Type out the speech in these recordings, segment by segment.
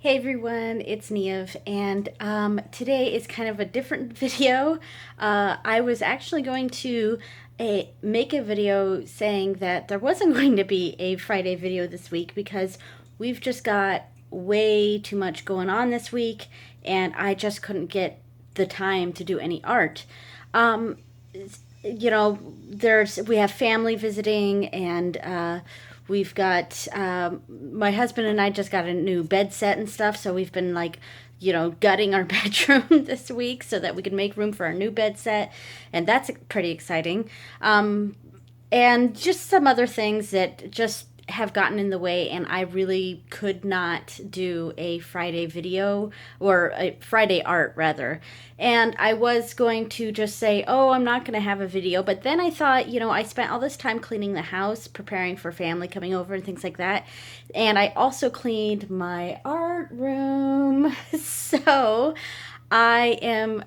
Hey everyone, it's Niamh, and today is kind of a different video. I was actually going to make a video saying that there wasn't going to be a Friday video this week because we've just got way too much going on this week, and I just couldn't get the time to do any art. Um, we have family visiting, and we've got my husband and I just got a new bed set and stuff, so we've been like, gutting our bedroom this week so that we can make room for our new bed set, and that's pretty exciting. And just some other things that just have gotten in the way, and I really could not do a Friday video, or a Friday art rather. And I was going to just say, oh, I'm not going to have a video, but then I thought, I spent all this time cleaning the house, preparing for family coming over and things like that, and I also cleaned my art room. So I am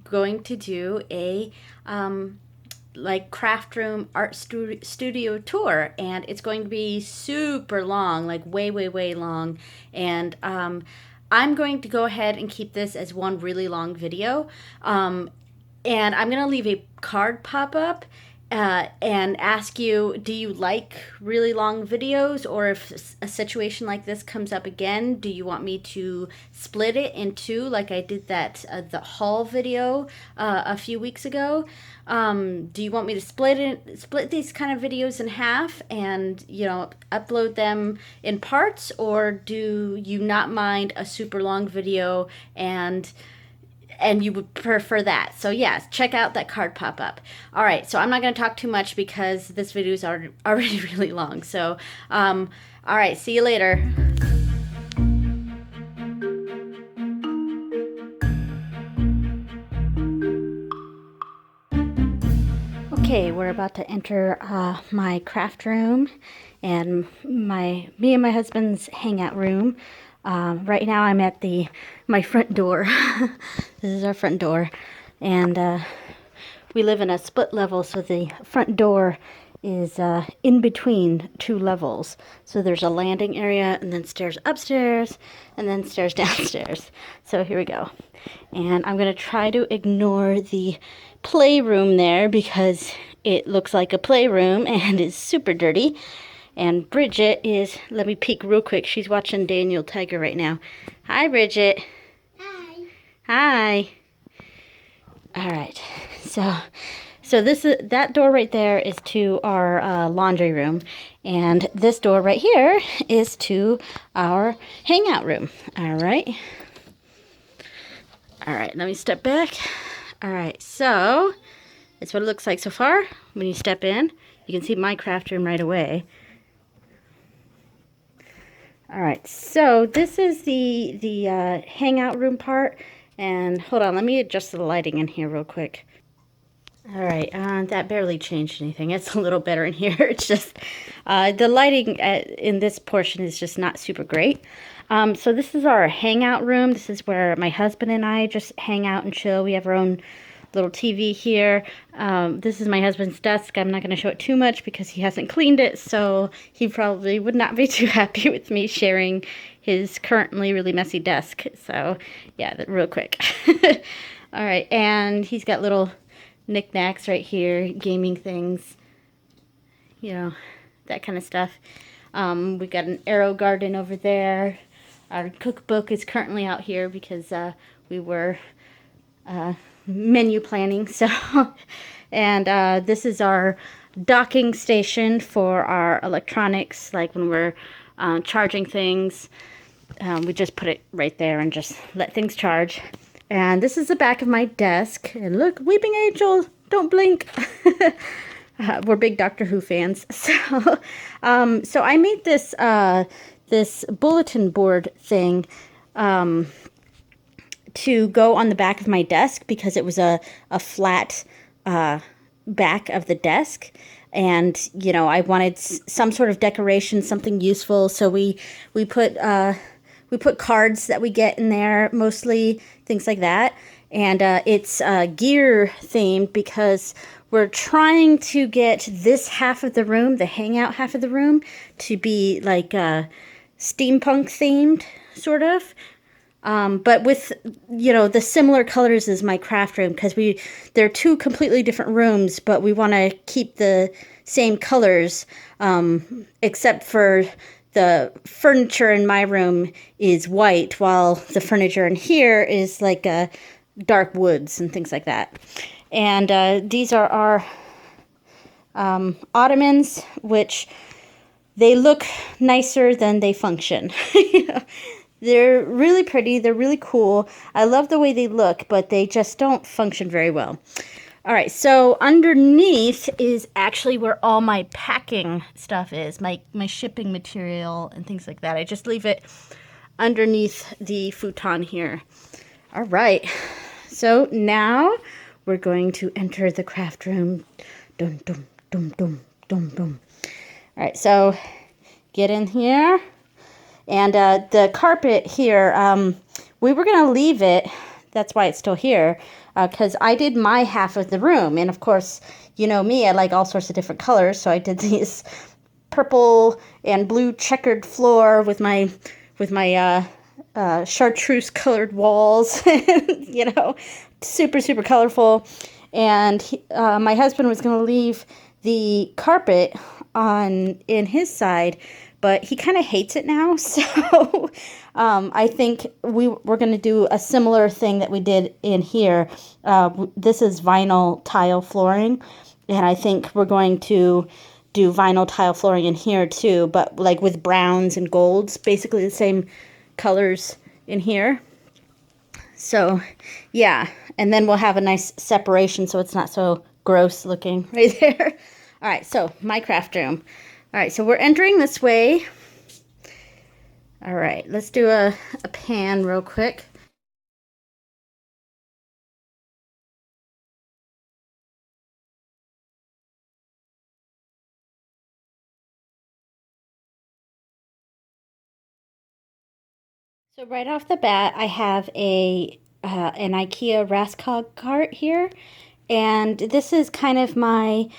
going to do a like craft room art studio tour, and it's going to be super long, like way long. And I'm going to go ahead and keep this as one really long video, and I'm going to leave a card pop up and ask you, do you like really long videos? Or if a situation like this comes up again, do you want me to split it in two, like I did that the haul video a few weeks ago? Do you want me to split these kind of videos in half and, upload them in parts? Or do you not mind a super long video and you would prefer that? So yes, check out that card pop up. All right, so I'm not going to talk too much because this video is already really long. So all right, see you later. Okay, we're about to enter my craft room and me and my husband's hangout room. Right now I'm at my front door. This is our front door, and we live in a split level, so the front door is in between two levels. So there's a landing area, and then stairs upstairs, and then stairs downstairs. So here we go. And I'm going to try to ignore the playroom there because it looks like a playroom and is super dirty. And Bridget is, let me peek real quick. She's watching Daniel Tiger right now. Hi, Bridget. Hi. Hi. All right. So that door right there is to our laundry room, and this door right here is to our hangout room. All right. All right. Let me step back. All right. So that's what it looks like so far. When you step in, you can see my craft room right away. All right, so this is the hangout room part, and hold on, let me adjust the lighting in here real quick. All right, that barely changed anything. It's a little better in here. It's just the lighting in this portion is just not super great. So this is our hangout room. This is where my husband and I just hang out and chill. We have our own little TV here. This is my husband's desk. I'm not going to show it too much because he hasn't cleaned it, so he probably would not be too happy with me sharing his currently really messy desk. So yeah, real quick. All right, and he's got little knickknacks right here, gaming things, that kind of stuff. We got an arrow garden over there. Our cookbook is currently out here because we were menu planning. So and this is our docking station for our electronics, like when we're charging things. We just put it right there and just let things charge. And this is the back of my desk, and look, weeping angel, don't blink. We're big Doctor Who fans. So I made this this bulletin board thing to go on the back of my desk because it was a flat back of the desk, and I wanted some sort of decoration, something useful. So we put cards that we get in there, mostly things like that, and it's gear themed because we're trying to get this half of the room, the hangout half of the room, to be like steampunk themed, sort of. But with, you know, the similar colors as my craft room, because they're two completely different rooms, but we want to keep the same colors, except for the furniture in my room is white, while the furniture in here is like dark woods and things like that. And these are our ottomans, which they look nicer than they function. They're really pretty. They're really cool. I love the way they look, but they just don't function very well. All right, so underneath is actually where all my packing stuff is, my shipping material and things like that. I just leave it underneath the futon here. All right, so now we're going to enter the craft room. Dum, dum, dum, dum, dum, dum. All right, so get in here. And the carpet here, we were going to leave it. That's why it's still here, because I did my half of the room. And of course, you know me, I like all sorts of different colors. So I did these purple and blue checkered floor with my chartreuse colored walls, you know, super, super colorful. And my husband was going to leave the carpet in his side, but he kind of hates it now. So I think we're going to do a similar thing that we did in here. This is vinyl tile flooring, and I think we're going to do vinyl tile flooring in here too, but like with browns and golds, basically the same colors in here. So yeah, and then we'll have a nice separation so it's not so gross looking right there. All right, so my craft room. All right, so we're entering this way. All right, let's do a pan real quick. So right off the bat, I have an IKEA Raskog cart here. And this is kind of my,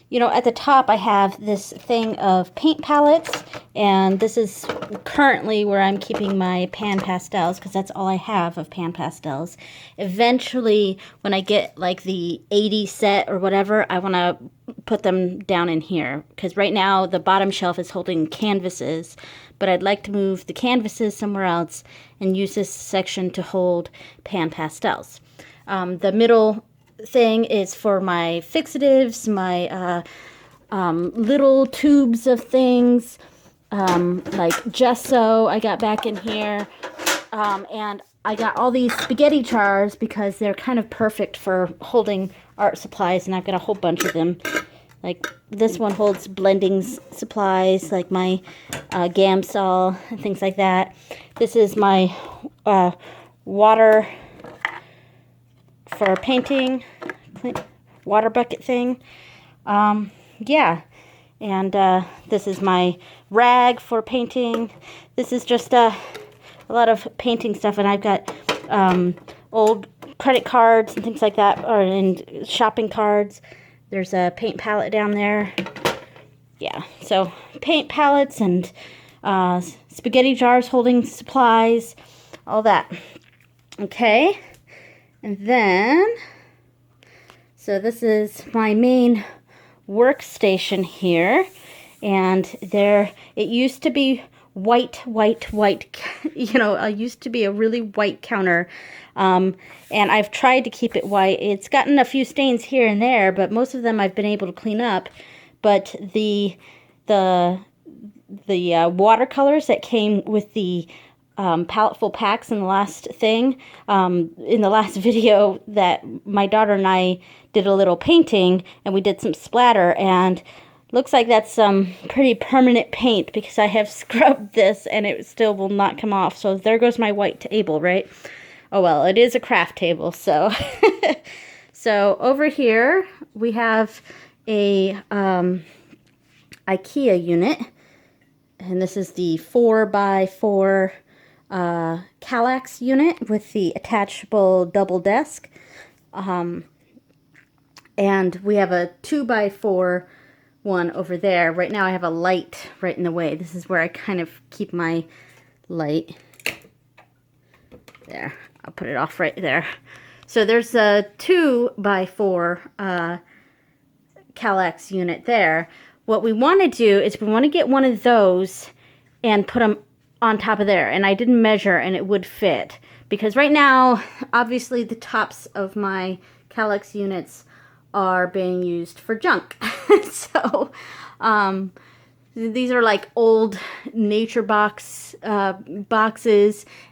you know, at the top I have this thing of paint palettes, and this is currently where I'm keeping my pan pastels, because that's all I have of pan pastels. Eventually, when I get like the 80 set or whatever, I want to put them down in here, because right now the bottom shelf is holding canvases, but I'd like to move the canvases somewhere else and use this section to hold pan pastels. The middle thing is for my fixatives, my little tubes of things, like gesso I got back in here, and I got all these spaghetti jars because they're kind of perfect for holding art supplies, and I've got a whole bunch of them. Like this one holds blending supplies, like my Gamsol and things like that. This is my water for painting, water bucket thing. Yeah, and this is my rag for painting. This is just a lot of painting stuff, and I've got old credit cards and things like that, or in shopping cards. There's a paint palette down there. Yeah, so paint palettes and spaghetti jars holding supplies, all that. Okay, and then, so this is my main workstation here, and there, it used to be white, you know, it used to be a really white counter, and I've tried to keep it white. It's gotten a few stains here and there, but most of them I've been able to clean up. But the watercolors that came with the palettefull packs in the last thing, in the last video, that my daughter and I did a little painting, and we did some splatter, and looks like that's some pretty permanent paint, because I have scrubbed this and it still will not come off. So there goes my white table, right? Oh well, it is a craft table, so. So over here we have a IKEA unit, and this is the 4x4 Kallax unit with the attachable double desk. And we have a 2x4 one over there. Right now I have a light right in the way. This is where I kind of keep my light. There, I'll put it off right there. So there's a 2x4 Kallax unit there. What we want to do is we want to get one of those and put them on top of there. And I didn't measure and it would fit. Because right now, obviously the tops of my Kallax units are being used for junk. So, these are like old nature boxes,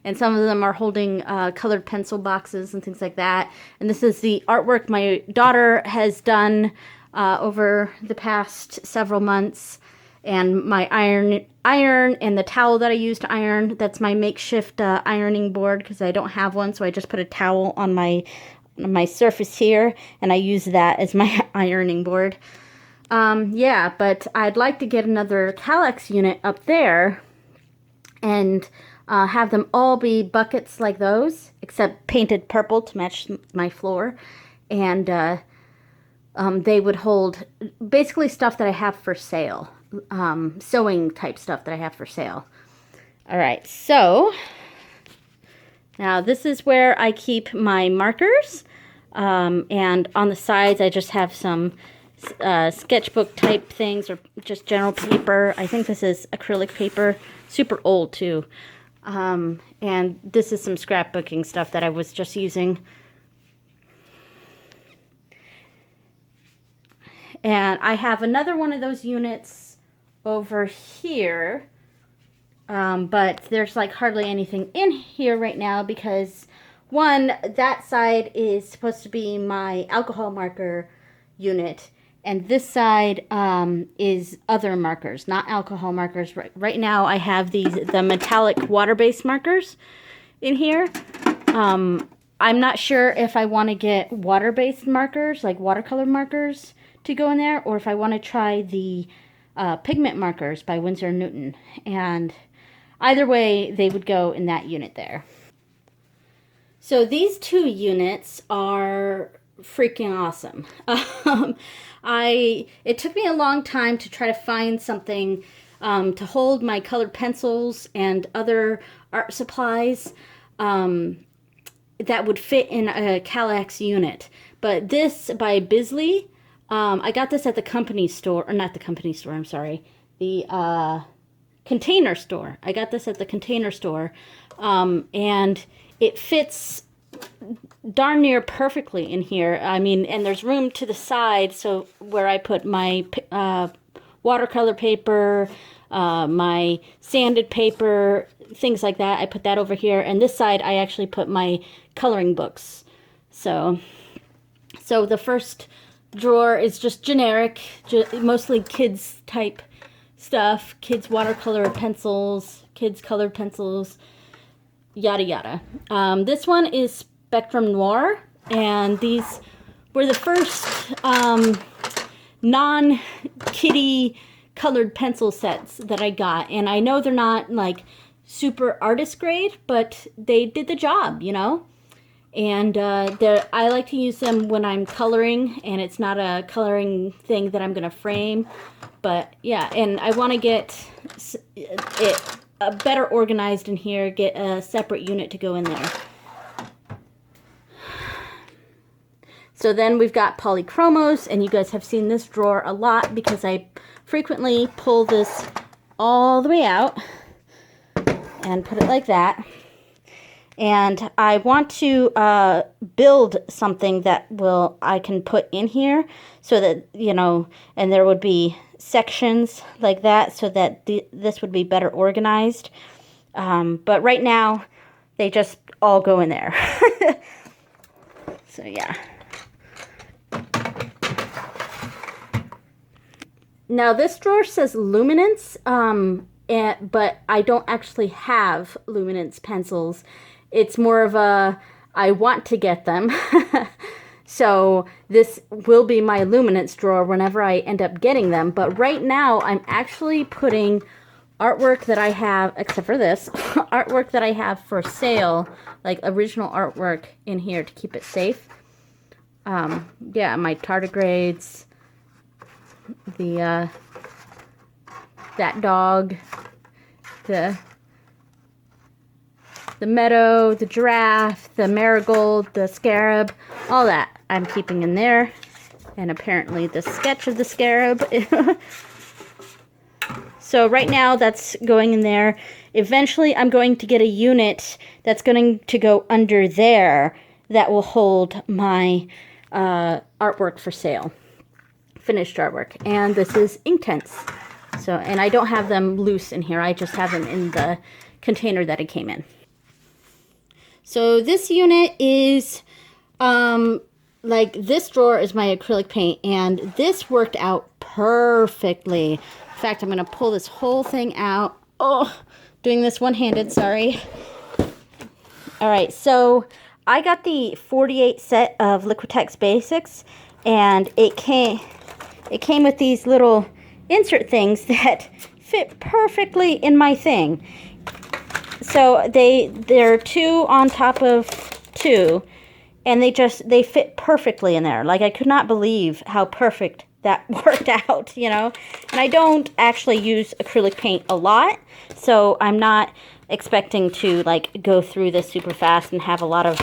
and some of them are holding colored pencil boxes and things like that. And this is the artwork my daughter has done over the past several months. And my iron and the towel that I use to iron, that's my makeshift ironing board because I don't have one, so I just put a towel on my surface here, and I use that as my ironing board. Yeah, but I'd like to get another Kallax unit up there and have them all be buckets like those, except painted purple to match my floor. And they would hold basically stuff that I have for sale, sewing type stuff that I have for sale. All right, so now this is where I keep my markers, and on the sides I just have some sketchbook type things or just general paper. I think this is acrylic paper, super old too. And this is some scrapbooking stuff that I was just using. And I have another one of those units over here, but there's like hardly anything in here right now because one, that side is supposed to be my alcohol marker unit, and this side is other markers, not alcohol markers. Right now I have the metallic water-based markers in here. I'm not sure if I want to get water-based markers, like watercolor markers, to go in there, or if I want to try the pigment markers by Winsor & Newton. And either way, they would go in that unit there. So these two units are freaking awesome. It took me a long time to try to find something to hold my colored pencils and other art supplies that would fit in a Kallax unit. But this by Bisley, I got this at the company store, or not the company store, I'm sorry, the Container Store. I got this at the Container Store, and it fits darn near perfectly in here. I mean, and there's room to the side, so where I put my watercolor paper, my sanded paper, things like that, I put that over here. And this side, I actually put my coloring books. So the first drawer is just generic, mostly kids type stuff, kids watercolor pencils, kids colored pencils, yada yada. This one is Spectrum Noir, and these were the first non-kitty colored pencil sets that I got. And I know they're not like super artist grade, but they did the job, you know? And I like to use them when I'm coloring, and it's not a coloring thing that I'm going to frame. But yeah, and I want to get it better organized in here, get a separate unit to go in there. So then we've got polychromos, and you guys have seen this drawer a lot because I frequently pull this all the way out and put it like that. And I want to build something that I can put in here so that, you know, and there would be sections like that so that this would be better organized. But right now, they just all go in there. So yeah. Now this drawer says luminance, but I don't actually have luminance pencils. It's more of a, I want to get them. So this will be my luminance drawer whenever I end up getting them. But right now I'm actually putting artwork that I have, except for this, artwork that I have for sale, like original artwork in here to keep it safe. Yeah, my tardigrades, the that dog, the meadow, the giraffe, the marigold, the scarab, all that I'm keeping in there. And apparently the sketch of the scarab. So right now that's going in there. Eventually I'm going to get a unit that's going to go under there that will hold my artwork for sale. Finished artwork. And this is Inktense. So, and I don't have them loose in here. I just have them in the container that it came in. So this unit is, like this drawer is my acrylic paint, and this worked out perfectly. In fact, I'm going to pull this whole thing out. Oh, doing this one-handed, sorry. All right, so I got the 48 set of Liquitex Basics, and it came with these little insert things that fit perfectly in my thing. So they're 2 on top of 2, and they fit perfectly in there. Like, I could not believe how perfect that worked out, you know. And I don't actually use acrylic paint a lot, so I'm not expecting to like go through this super fast and have a lot of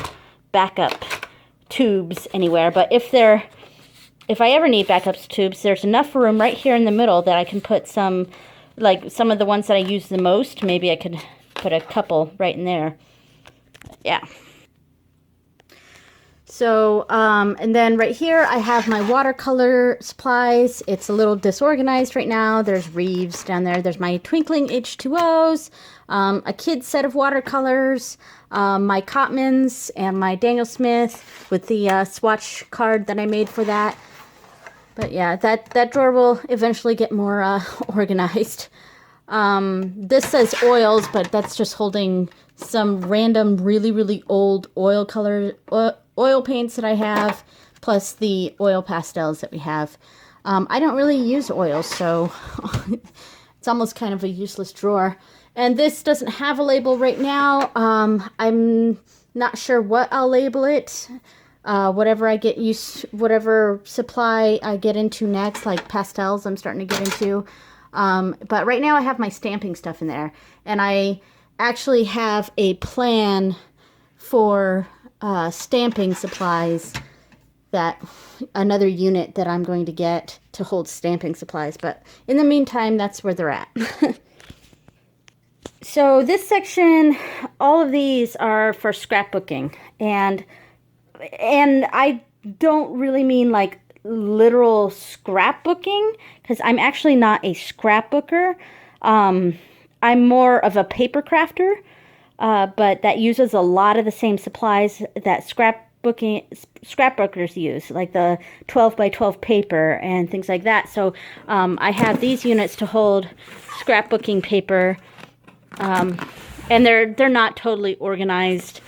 backup tubes anywhere. But if I ever need backup tubes, there's enough room right here in the middle that I can put some of the ones that I use the most. Maybe I could put a couple right in there. Yeah. So, and then right here I have my watercolor supplies. It's a little disorganized right now. There's Reeves down there. There's my Twinkling H2Os, a kid's set of watercolors, my Cotmans, and my Daniel Smith with the swatch card that I made for that. But yeah, that drawer will eventually get more organized. This says oils, but that's just holding some random really, really old oil paints that I have, plus the oil pastels that we have. I don't really use oils, so it's almost kind of a useless drawer. And this doesn't have a label right now. I'm not sure what I'll label it. Whatever supply I get into next, like pastels I'm starting to get into. But right now I have my stamping stuff in there, and I actually have a plan for stamping supplies, that another unit that I'm going to get to hold stamping supplies. But in the meantime, that's where they're at. So this section, all of these are for scrapbooking, and I don't really mean like literal scrapbooking, because I'm actually not a scrapbooker. I'm more of a paper crafter, but that uses a lot of the same supplies that scrapbookers use, like the 12 by 12 paper and things like that. So I have these units to hold scrapbooking paper, and they're not totally organized.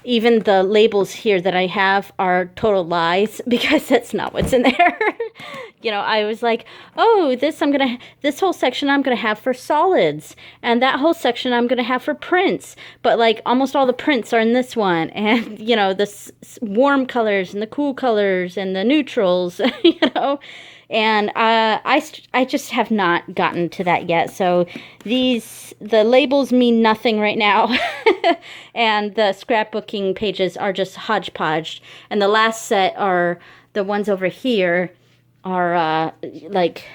Even the labels here that I have are total lies, because that's not what's in there. You know, I was like, oh, this whole section I'm going to have for solids, and that whole section I'm going to have for prints. But like almost all the prints are in this one, and you know, the warm colors and the cool colors and the neutrals, you know. And I just have not gotten to that yet. So the labels mean nothing right now. And the scrapbooking pages are just hodgepodge. And the last set are the ones over here are like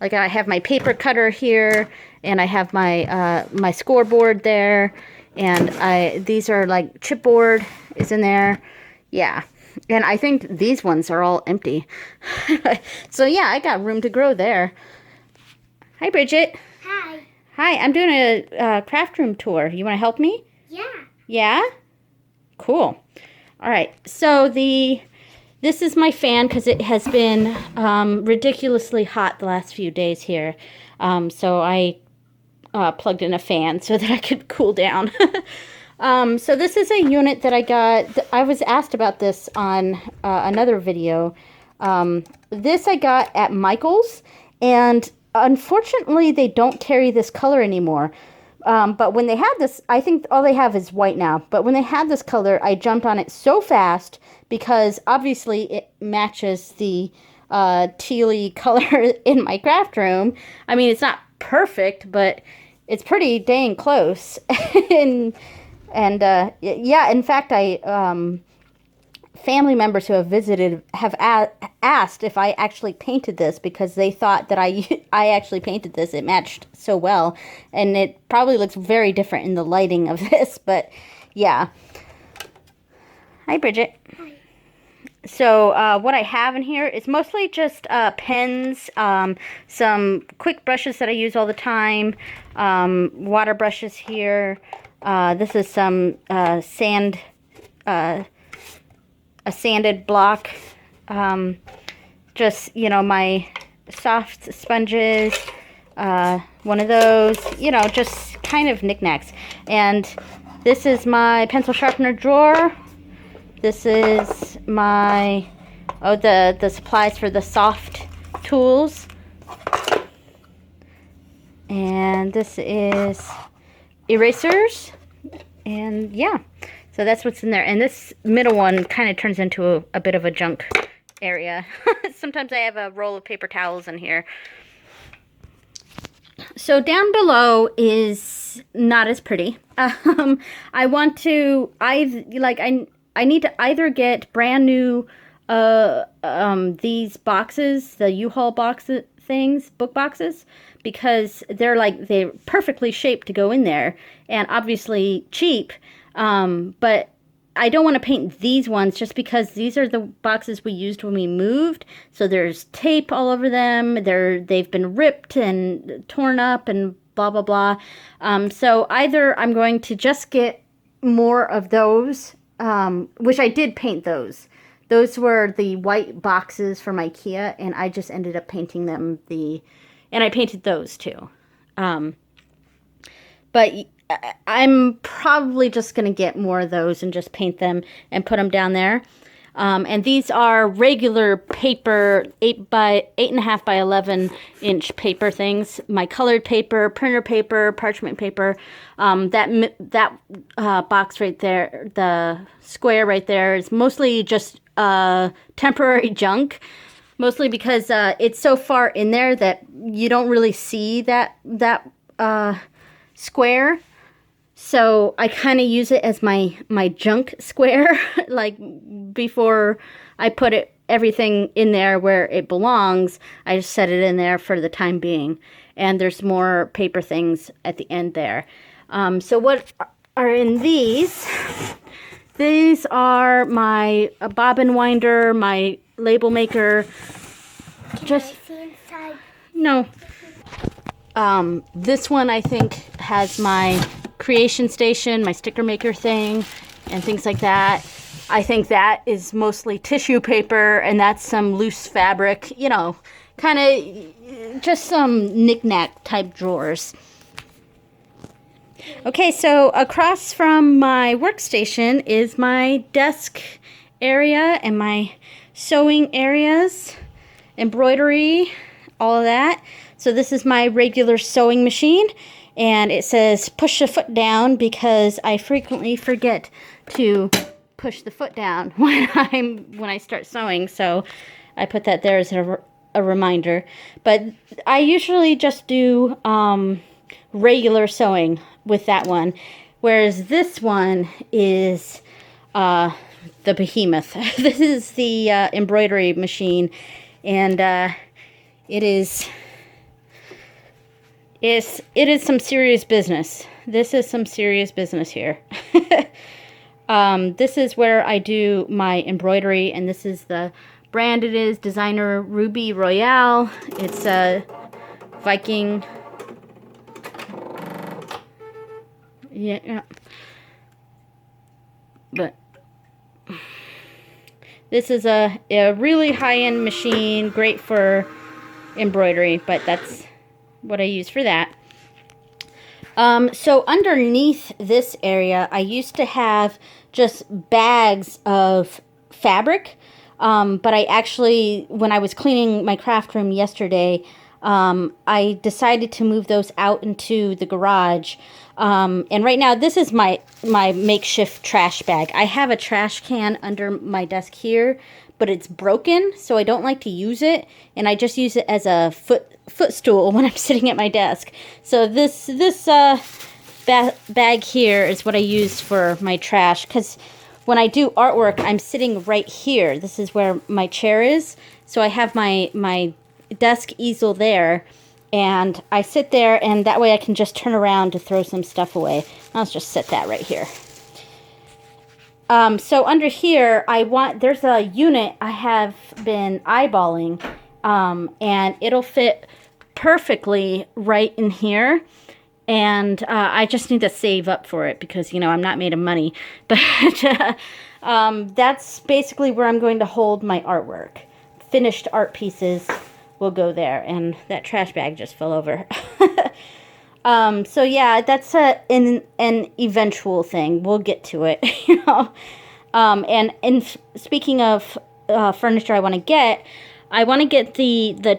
I have my paper cutter here, and I have my scoreboard there, and these are like chipboard is in there. Yeah. And I think these ones are all empty. So yeah, I got room to grow there. Hi, Bridget. Hi. Hi, I'm doing a craft room tour. You want to help me? Yeah. Yeah? Cool. All right. So this is my fan, because it has been ridiculously hot the last few days here. So I plugged in a fan so that I could cool down. So this is a unit that I got. I was asked about this on another video. This I got at Michael's, and unfortunately they don't carry this color anymore. But when they had this, I think all they have is white now. But when they had this color, I jumped on it so fast, because obviously it matches the tealy color in my craft room. I mean, it's not perfect, but it's pretty dang close. Yeah, in fact, family members who have visited have asked if I actually painted this because they thought that I actually painted this. It matched so well, and it probably looks very different in the lighting of this, but yeah. Hi, Bridget. Hi. So what I have in here is mostly just pens, some quick brushes that I use all the time, water brushes here. This is some sand, a sanded block, just, you know, my soft sponges, one of those, you know, just kind of knickknacks. And this is my pencil sharpener drawer. This is my, the supplies for the soft tools. And this is erasers. And yeah. So that's what's in there. And this middle one kind of turns into a bit of a junk area. Sometimes I have a roll of paper towels in here. So down below is not as pretty. I want to, I need to either get brand new, these boxes, the U-Haul box things, book boxes, because they're perfectly shaped to go in there and obviously cheap. But I don't want to paint these ones just because these are the boxes we used when we moved. So there's tape all over them. They've been ripped and torn up and blah, blah, blah. So either I'm going to just get more of those, which I did paint those. Those were the white boxes from IKEA, and I just ended up painting them and I painted those too. But I'm probably just going to get more of those and just paint them and put them down there. And these are regular paper, 8.5 by 11 inch paper things. My colored paper, printer paper, parchment paper. That box right there, the square right there, is mostly just temporary junk. Mostly because it's so far in there that you don't really see that square. So I kind of use it as my junk square, like before I put everything in there where it belongs. I just set it in there for the time being. And there's more paper things at the end there. So what are in these? These are my bobbin winder, my label maker. Can I see inside? No. This one I think has my creation station, my sticker maker thing, and things like that. I think that is mostly tissue paper, and that's some loose fabric, you know, kind of just some knick-knack type drawers. Okay, so across from my workstation is my desk area and my sewing areas, embroidery, all of that. So this is my regular sewing machine, and it says push the foot down because I frequently forget to push the foot down when I start sewing. So I put that there as a reminder. But I usually just do regular sewing with that one, whereas this one is the behemoth. This is the embroidery machine, and it is some serious business. This is some serious business here. This is where I do my embroidery, and this is the brand it is, Designer Ruby Royale. It's a Viking. Yeah. But this is a really high-end machine, great for embroidery, but that's what I use for that. So underneath this area, I used to have just bags of fabric, but I actually, when I was cleaning my craft room yesterday, I decided to move those out into the garage. And right now, this is my makeshift trash bag. I have a trash can under my desk here, but it's broken, so I don't like to use it, and I just use it as a footstool when I'm sitting at my desk. So this bag here is what I use for my trash, because when I do artwork, I'm sitting right here. This is where my chair is, so I have my desk easel there, and I sit there, and that way I can just turn around to throw some stuff away. I'll just set that right here. So under here, there's a unit I have been eyeballing, and it'll fit perfectly right in here. And I just need to save up for it because, you know, I'm not made of money. But that's basically where I'm going to hold my artwork. Finished art pieces will go there. And that trash bag just fell over. So yeah, that's an eventual thing. We'll get to it, you know. And speaking of furniture I want to get the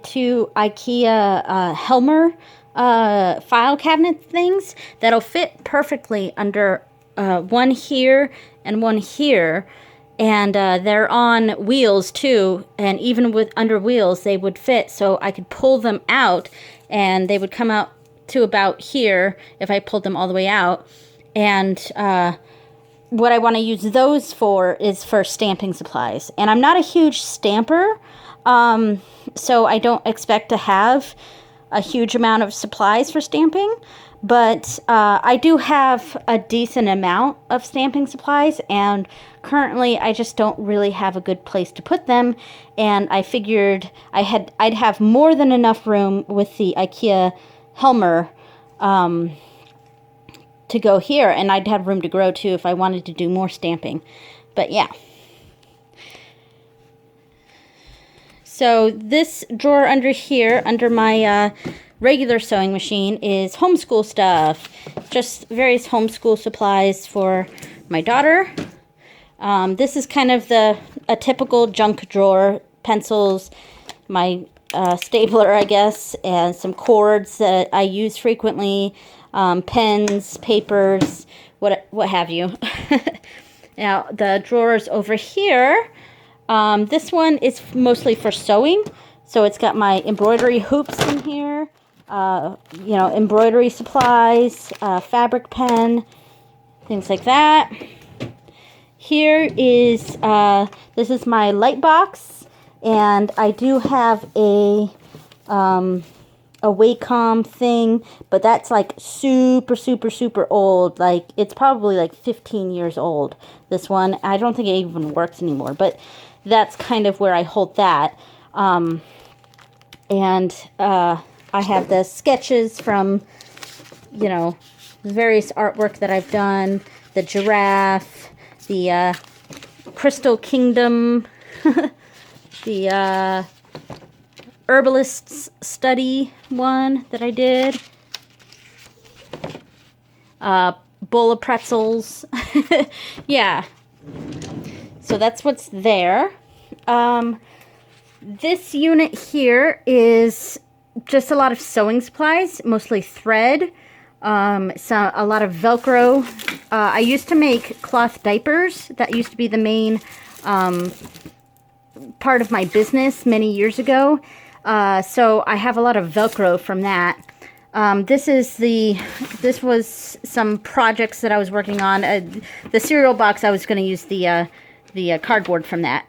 two IKEA Helmer file cabinet things that'll fit perfectly under one here and one here. And they're on wheels too, and even with under wheels they would fit, so I could pull them out and they would come out to about here if I pulled them all the way out. And what I want to use those for is for stamping supplies. And I'm not a huge stamper, so I don't expect to have a huge amount of supplies for stamping. But I do have a decent amount of stamping supplies, and currently I just don't really have a good place to put them. And I figured I'd have more than enough room with the IKEA Helmer to go here, and I'd have room to grow too if I wanted to do more stamping. But yeah. So this drawer under here, under my regular sewing machine, is homeschool stuff. Just various homeschool supplies for my daughter. This is kind of a typical junk drawer. Pencils, my stapler, I guess, and some cords that I use frequently. Pens, papers, what have you. Now, the drawers over here, this one is mostly for sewing. So it's got my embroidery hoops in here. You know, embroidery supplies, fabric pen, things like that. Here is, this is my light box, and I do have a Wacom thing, but that's like super, super, super old. Like, it's probably like 15 years old, this one. I don't think it even works anymore, but that's kind of where I hold that. I have the sketches from, you know, various artwork that I've done. The giraffe, the Crystal Kingdom, the herbalist's study one that I did. Bowl of pretzels. Yeah. So that's what's there. This unit here is just a lot of sewing supplies, mostly thread, so a lot of Velcro. I used to make cloth diapers. That used to be the main part of my business many years ago. So I have a lot of Velcro from that. This was some projects that I was working on. The cereal box, I was going to use the cardboard from that.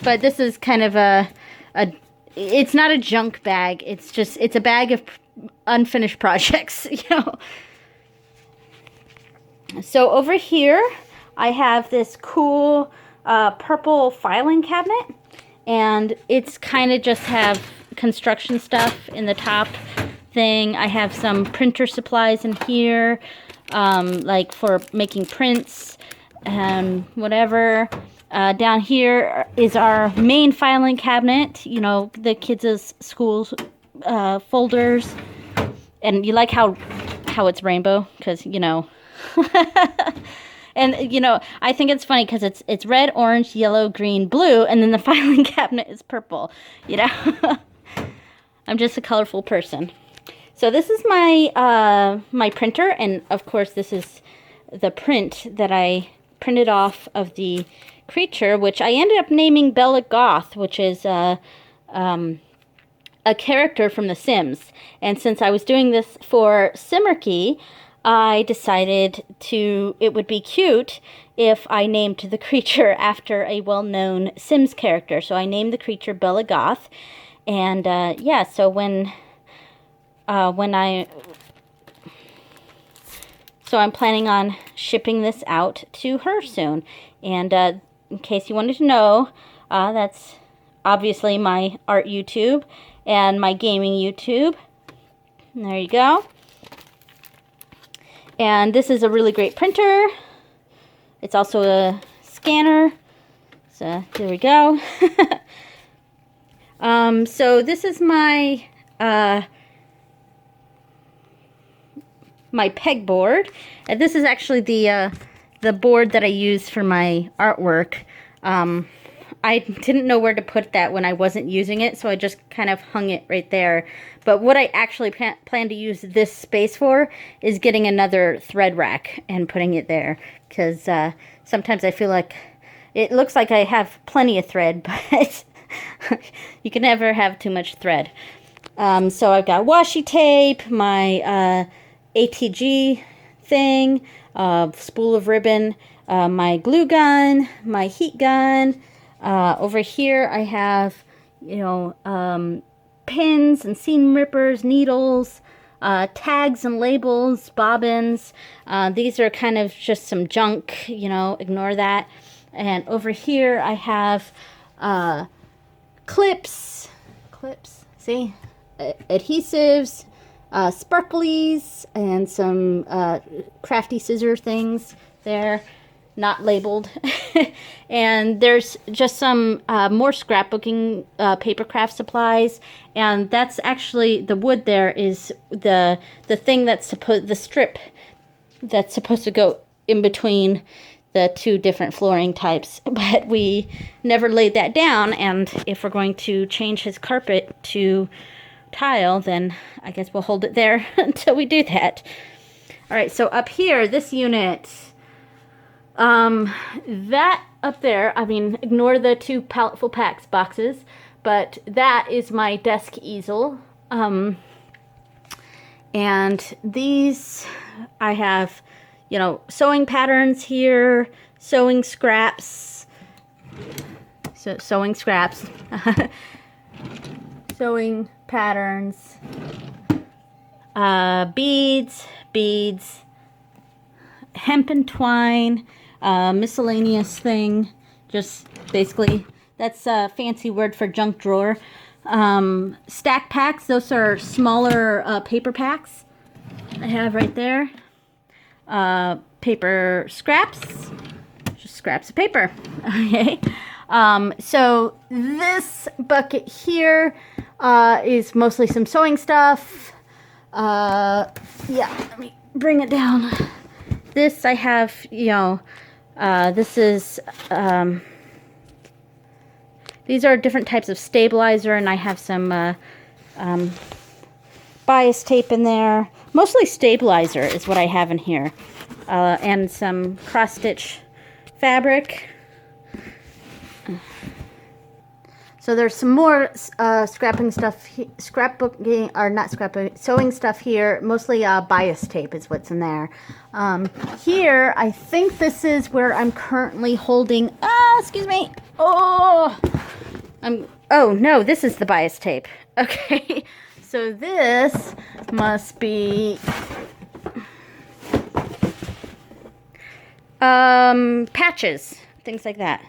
But this is kind of it's not a junk bag. It's a bag of unfinished projects, you know. So over here, I have this cool purple filing cabinet, and it's kind of just have construction stuff in the top thing. I have some printer supplies in here, like for making prints and whatever. Down here is our main filing cabinet, you know, the kids' school folders. And you like how it's rainbow, because, you know. And, you know, I think it's funny because it's red, orange, yellow, green, blue, and then the filing cabinet is purple, you know. I'm just a colorful person. So this is my my printer, and of course this is the print that I printed off of the creature, which I ended up naming Bella Goth, which is a character from The Sims. And since I was doing this for Simmerkey, I decided it would be cute if I named the creature after a well-known Sims character. So I named the creature Bella Goth. And yeah, so so I'm planning on shipping this out to her soon. And in case you wanted to know, that's obviously my art YouTube and my gaming YouTube. And there you go. And this is a really great printer. It's also a scanner. So there we go. So this is my my pegboard. And this is actually the board that I use for my artwork. I didn't know where to put that when I wasn't using it, so I just kind of hung it right there. But what I actually plan to use this space for is getting another thread rack and putting it there. Because sometimes I feel like it looks like I have plenty of thread, but you can never have too much thread. So I've got washi tape, my ATG thing, spool of ribbon, my glue gun, my heat gun. Over here I have, you know, pins and seam rippers, needles, tags and labels, bobbins. These are kind of just some junk, you know, ignore that. And over here I have clips, see, adhesives, sparklies, and some crafty scissor things there, not labeled. And there's just some more scrapbooking paper craft supplies, and that's actually the wood. There is the thing that's the strip that's supposed to go in between the two different flooring types, but we never laid that down. And if we're going to change his carpet to tile, then I guess we'll hold it there until we do that. All right, so up here, this unit, that up there, I mean, ignore the two Paletful Packs boxes, but that is my desk easel. And these, I have, you know, sewing patterns here, sewing scraps, sewing patterns, beads, hemp and twine, miscellaneous thing, just basically, that's a fancy word for junk drawer. Stack packs, those are smaller paper packs I have right there. Paper scraps, just scraps of paper. Okay. So this bucket here is mostly some sewing stuff. Yeah, let me bring it down. This I have, you know, this is, these are different types of stabilizer, and I have some bias tape in there. Mostly stabilizer is what I have in here. And some cross-stitch fabric. So there's some more sewing stuff here. Mostly bias tape is what's in there. Here, I think this is where I'm currently holding, excuse me. Oh no, this is the bias tape. Okay, so this must be patches, things like that.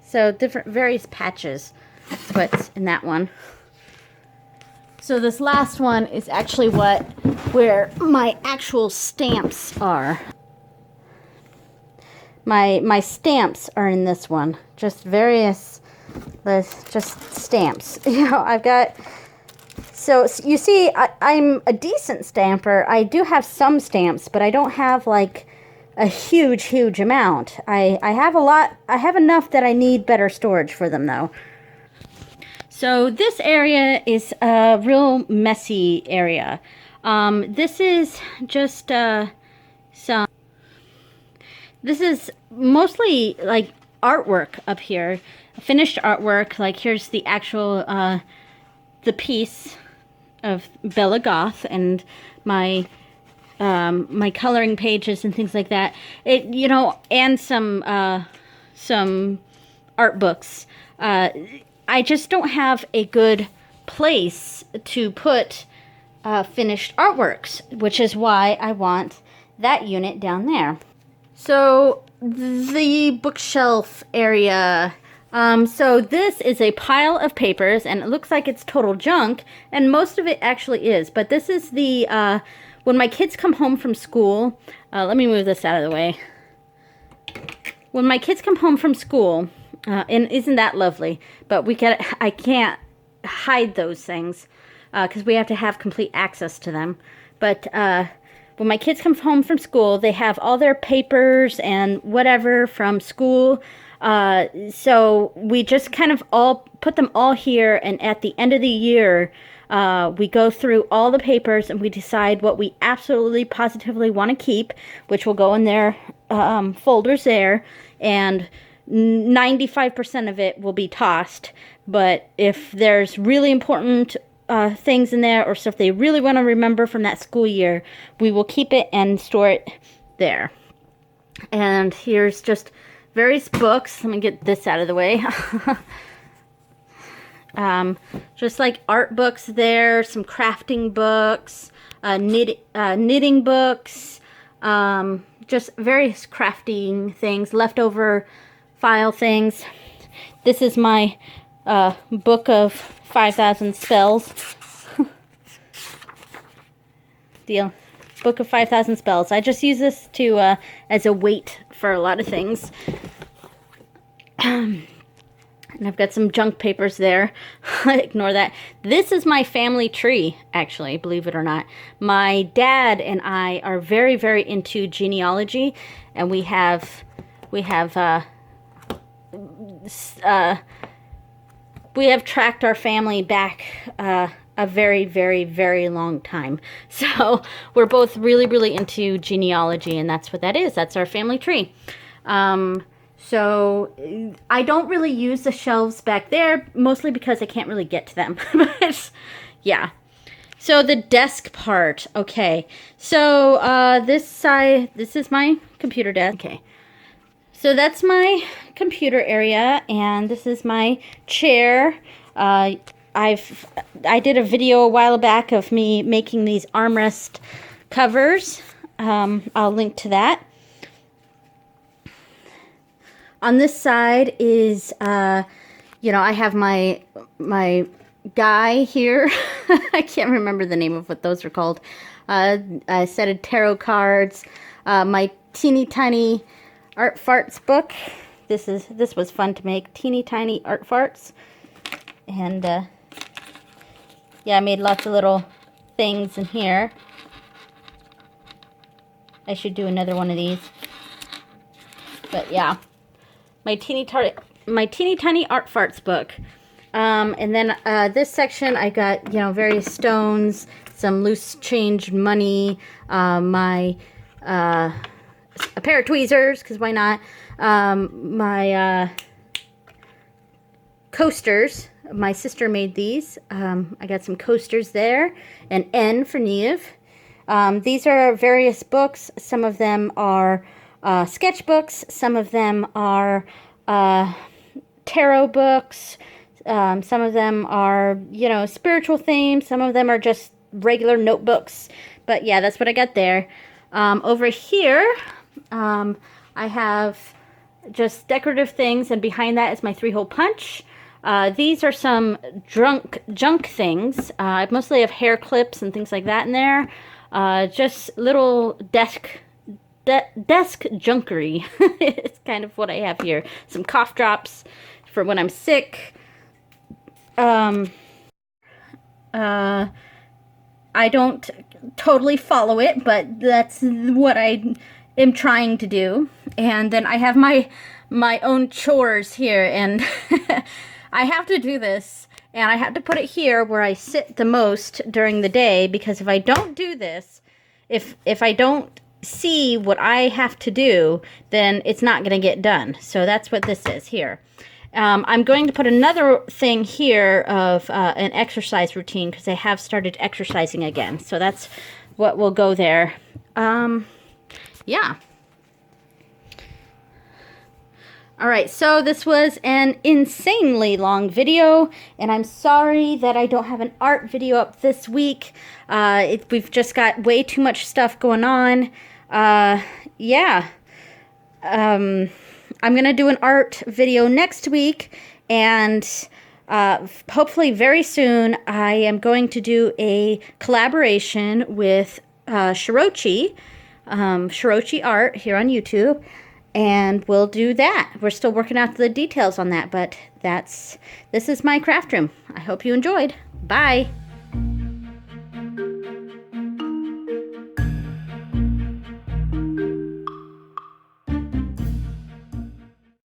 So different, various patches. That's what's in that one. So this last one is actually where my actual stamps are. My stamps are in this one. Just various, just stamps. You know, I've got, so you see, I'm a decent stamper. I do have some stamps, but I don't have like a huge amount. I have a lot. I have enough that I need better storage for them though. So this area is a real messy area. This is just some this is mostly like artwork up here, finished artwork. Like here's the actual the piece of Bella Goth and my my coloring pages and things like that. It, you know, and some art books. I just don't have a good place to put finished artworks, which is why I want that unit down there. So the bookshelf area. So this is a pile of papers, and it looks like it's total junk, and most of it actually is. But this is the when my kids come home from school. Let me move this out of the way. When my kids come home from school, and isn't that lovely? But I can't hide those things because we have to have complete access to them. But when my kids come home from school, they have all their papers and whatever from school. So we just kind of all put them all here, and at the end of the year, we go through all the papers and we decide what we absolutely positively want to keep, which will go in their folders there, and 95% of it will be tossed. But if there's really important things in there or stuff they really want to remember from that school year, we will keep it and store it there. And here's just various books. Let me get this out of the way. Just like art books there, some crafting books, knitting books, just various crafting things, leftover file things. This is my book of 5,000 spells. Deal. Book of 5,000 spells. I just use this to as a weight for a lot of things. And I've got some junk papers there. Ignore that. This is my family tree, actually, believe it or not. My dad and I are very, very into genealogy, and we have tracked our family back a very, very, very long time. So we're both really, really into genealogy, and that's what that is. That's our family tree. So I don't really use the shelves back there, mostly because I can't really get to them. But yeah. So the desk part. Okay. So this side, this is my computer desk. Okay. So that's my computer area, and this is my chair. I did a video a while back of me making these armrest covers. I'll link to that. On this side is, you know, I have my guy here. I can't remember the name of what those are called. A set of tarot cards. My teeny tiny art farts book. This was fun to make. Teeny tiny art farts. And yeah, I made lots of little things in here. I should do another one of these. But yeah, my teeny tiny art farts book. And then this section, I got, you know, various stones, some loose change money, a pair of tweezers, because why not? My coasters. My sister made these. I got some coasters there. An N for Niamh. These are various books. Some of them are sketchbooks. Some of them are tarot books. Some of them are, you know, spiritual themes. Some of them are just regular notebooks. But yeah, that's what I got there. Over here, I have just decorative things, and behind that is my 3-hole punch. These are some junk things. I mostly have hair clips and things like that in there. Just little desk junkery. It's kind of what I have here. Some cough drops for when I'm sick. I don't totally follow it, but that's what I am trying to do. And then I have my own chores here, and I have to do this, and I have to put it here where I sit the most during the day, because if I don't do this, if I don't see what I have to do, then it's not going to get done. So that's what this is here. I'm going to put another thing here of an exercise routine because I have started exercising again. So that's what will go there. Yeah. All right, so this was an insanely long video, and I'm sorry that I don't have an art video up this week. We've just got way too much stuff going on. Yeah. I'm going to do an art video next week, and hopefully very soon I am going to do a collaboration with Shirochi Art here on YouTube. And we'll do that. We're still working out the details on that, but this is my craft room. I hope you enjoyed. Bye.